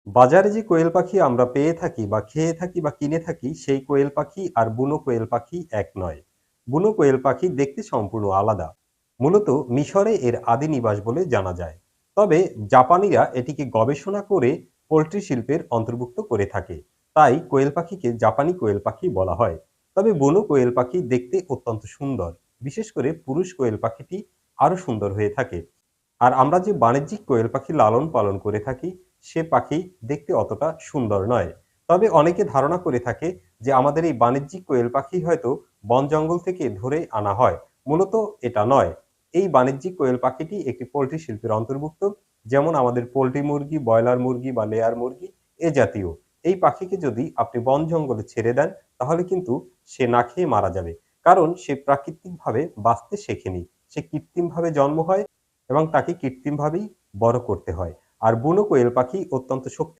বাজারে যে কোয়েল পাখি আমরা পেয়ে থাকি বা খেয়ে থাকি বা কিনে থাকি সেই কোয়েল পাখি আর বুনো কোয়েল পাখি এক নয়। বুনো কোয়েল পাখি দেখতে সম্পূর্ণ আলাদা। মূলত মিশরে এর আদি নিবাস বলে জানা যায়। তবে জাপানিরা এটিকে গবেষণা করে পোল্ট্রি শিল্পের অন্তর্ভুক্ত করে থাকে। তাই কোয়েল পাখিকে জাপানি কোয়েল পাখি বলা হয়। তবে বুনো কোয়েল পাখি দেখতে অত্যন্ত সুন্দর। বিশেষ করে পুরুষ কোয়েল পাখিটি আরো সুন্দর হয়ে থাকে। আর আমরা যে বাণিজ্যিক কোয়েল পাখি লালন পালন করে থাকি, সে পাখি দেখতে অতটা সুন্দর নয়। তবে অনেকে ধারণা করে থাকে যে আমাদের এই বাণিজ্যিক কোয়েল পাখি হয়তো বন জঙ্গল থেকে ধরে আনা হয়। মূলত এটা নয়। এই বাণিজ্যিক কোয়েল পাখিটি একটি পোল্ট্রি শিল্পের অন্তর্ভুক্ত। যেমন আমাদের পোল্ট্রি মুরগি, ব্রয়লার মুরগি বা লেয়ার মুরগি এ জাতীয়। এই পাখিকে যদি আপনি বন জঙ্গলে ছেড়ে দেন তাহলে কিন্তু সে না খেয়ে মারা যাবে। কারণ সে প্রাকৃতিকভাবে বাঁচতে শেখেনি। সে কৃত্রিমভাবে জন্ম হয় এবং তাকে কৃত্রিমভাবেই বড় করতে হয়। আর বুনো কোয়েল পাখি অত্যন্ত শক্তি